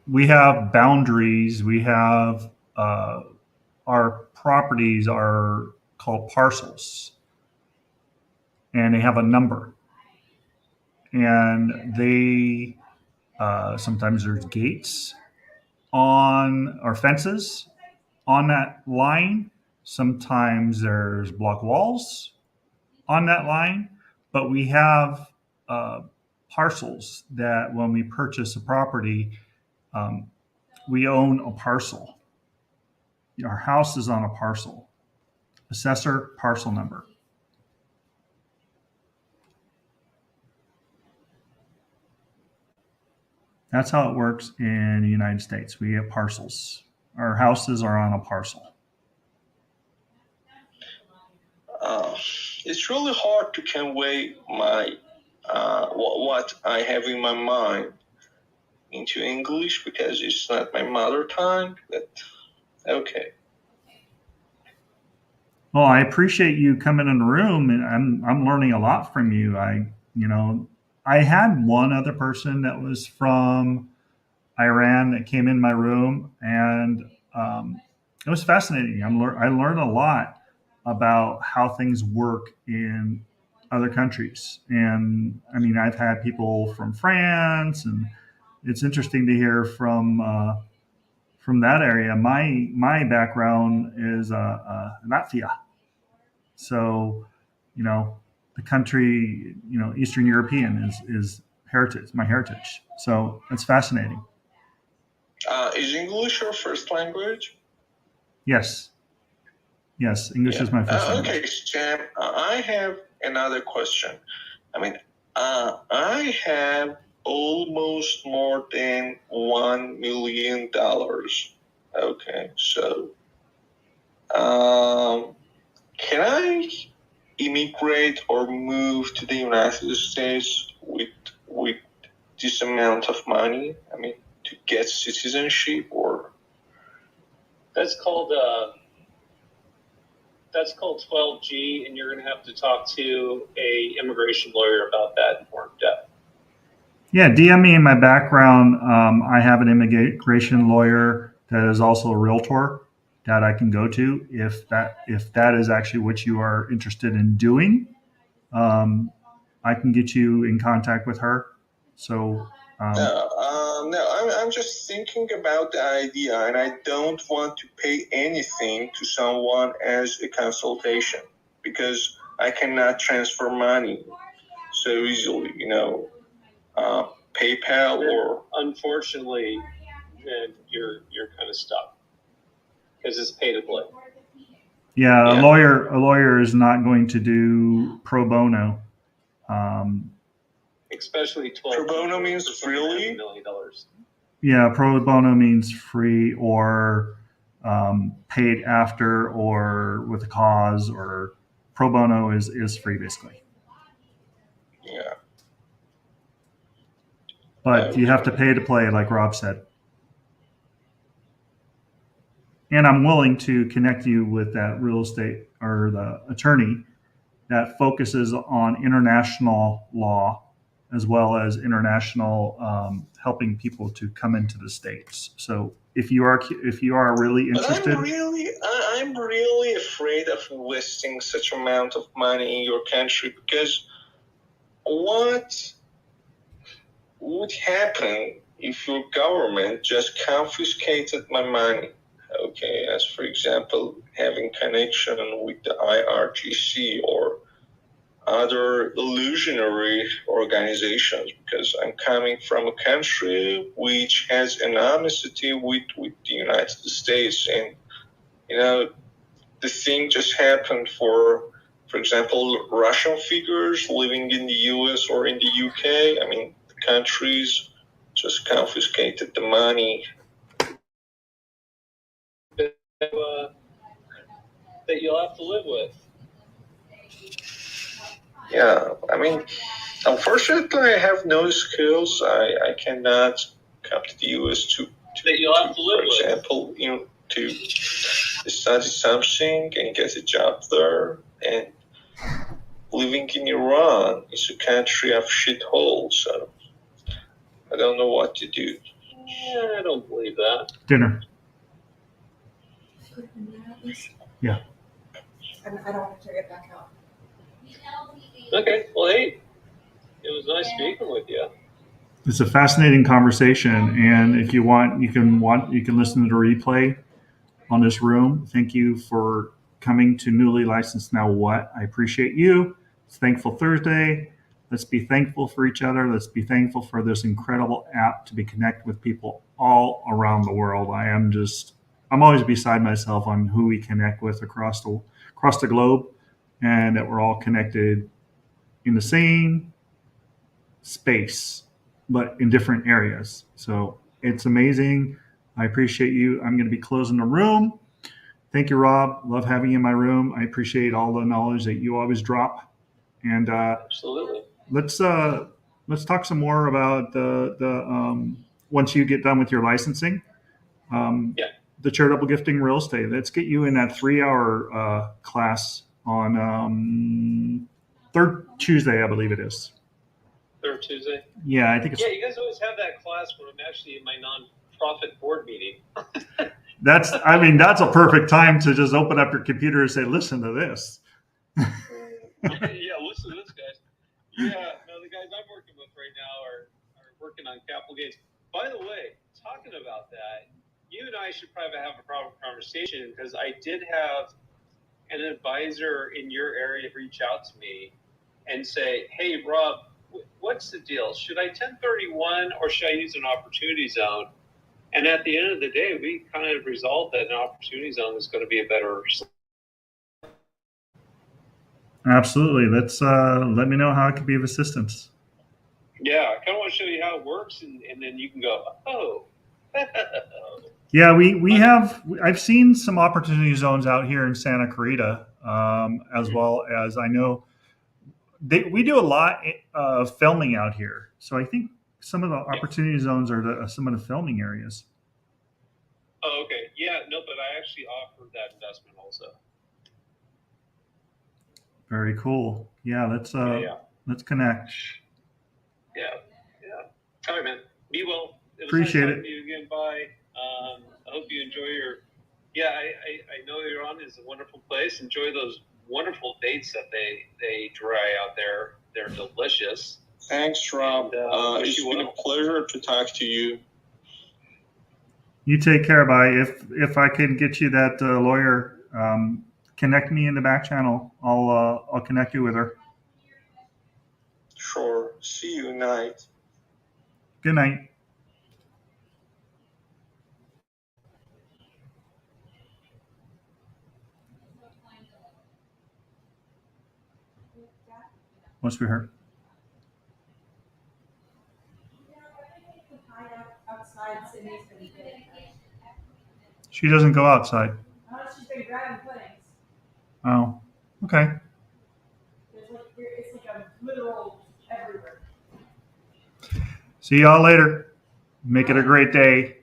B: we have boundaries. We have our properties are called parcels, and they have a number. And they sometimes there's gates on or fences on that line. Sometimes there's block walls on that line, but we have parcels that when we purchase a property, we own a parcel. Our house is on a parcel. Assessor parcel number. That's how it works in the United States. We have parcels. Our houses are on a parcel.
G: It's really hard to convey my what I have in my mind into English because it's not my mother tongue. But okay.
B: Well, I appreciate you coming in the room, and I'm learning a lot from you. I had one other person that was from Iran that came in my room, and it was fascinating. I learned a lot about how things work in other countries, and I mean, I've had people from France, and it's interesting to hear from that area. My background is Latvia, so the country, Eastern European is heritage, my heritage. So it's fascinating.
G: Is English your first language?
B: Yes. English is my first language.
G: Okay, Sam, I have another question. I mean, I have almost more than $1 million. Okay, so can I immigrate or move to the United States with this amount of money? I mean, to get citizenship, or
F: That's called 12G, and you're going to have to talk to a immigration lawyer about that in more depth.
B: Yeah, DM me in my background. I have an immigration lawyer that is also a realtor that I can go to if that is actually what you are interested in doing. I can get you in contact with her. So
G: no, I'm just thinking about the idea, and I don't want to pay anything to someone as a consultation because I cannot transfer money so easily, PayPal or.
F: Unfortunately, then you're kind of stuck because it's pay to play.
B: Yeah, a lawyer is not going to do pro bono.
F: Especially 12.
G: Pro bono means really?
F: $1 million.
B: Yeah, pro bono means free or paid after or with a cause, or pro bono is free basically.
G: Yeah.
B: But you have to pay to play, like Rob said. And I'm willing to connect you with that real estate or the attorney that focuses on international law as well as international helping people to come into the States. So if you are really interested,
G: I'm really afraid of investing such amount of money in your country because what would happen if your government just confiscated my money, okay, as for example, having connection with the IRGC or other illusionary organizations, because I'm coming from a country which has animosity with the United States, and the thing just happened for example, Russian figures living in the US or in the UK. I mean, the countries just confiscated the money.
F: That you'll have to live with.
G: Yeah, I mean, unfortunately, I have no skills. I cannot come to the US to
F: that you'll have to live
G: for example, to study something and get a job there. And living in Iran is a country of shitholes, so I don't know what to do.
F: Yeah, I don't believe that.
B: Dinner. Yeah.
H: I don't want to get back out.
F: Okay, well, hey, it was nice speaking with you.
B: It's a fascinating conversation, and if you want, you can listen to the replay on this room. Thank you for coming to Newly Licensed Now What. I appreciate you. It's Thankful Thursday. Let's be thankful for each other. Let's be thankful for this incredible app to be connected with people all around the world. I'm always beside myself on who we connect with across the globe, and that we're all connected in the same space, but in different areas. So it's amazing. I appreciate you. I'm going to be closing the room. Thank you, Rob. Love having you in my room. I appreciate all the knowledge that you always drop. And
F: Absolutely.
B: let's talk some more about the once you get done with your licensing. The charitable gifting real estate. Let's get you in that 3-hour class on third Tuesday, I believe it is.
F: Third Tuesday?
B: Yeah, I think it's.
F: Yeah, you guys always have that class when I'm actually in my nonprofit board meeting.
B: That's a perfect time to just open up your computer and say, listen to this.
F: Yeah, listen to this, guys. Yeah, no, the guys I'm working with right now are working on capital gains. By the way, talking about that, you and I should probably have a proper conversation, because I did have an advisor in your area reach out to me and say, hey, Rob, what's the deal? Should I 1031 or should I use an opportunity zone? And at the end of the day, we kind of resolved that an opportunity zone is going to be a better.
B: Absolutely. Let's let me know how it can be of assistance.
F: Yeah, I kind of want to show you how it works, and then you can go, oh.
B: Yeah, we have. I've seen some opportunity zones out here in Santa Clarita, as well as I know we do a lot of filming out here. So I think some of the opportunity zones are some of the filming areas.
F: Oh, okay. Yeah, no, but I actually offered that investment also.
B: Very cool. Yeah, let's connect.
F: Yeah. All right, man. Be well.
B: Appreciate
F: it. You again. Bye. I hope you enjoy your. Yeah, I know Iran is a wonderful place. Enjoy those wonderful dates that they dry out there. They're delicious.
G: Thanks, Rob. It's been a pleasure to talk to you.
B: You take care, bye. If I can get you that lawyer, connect me in the back channel. I'll connect you with her.
G: Sure. See you night.
B: Good night. What's we heard? She doesn't go outside.
H: She's been grabbing puddings.
B: Oh, okay.
H: It's like a literal everywhere.
B: See y'all later. Make it a great day.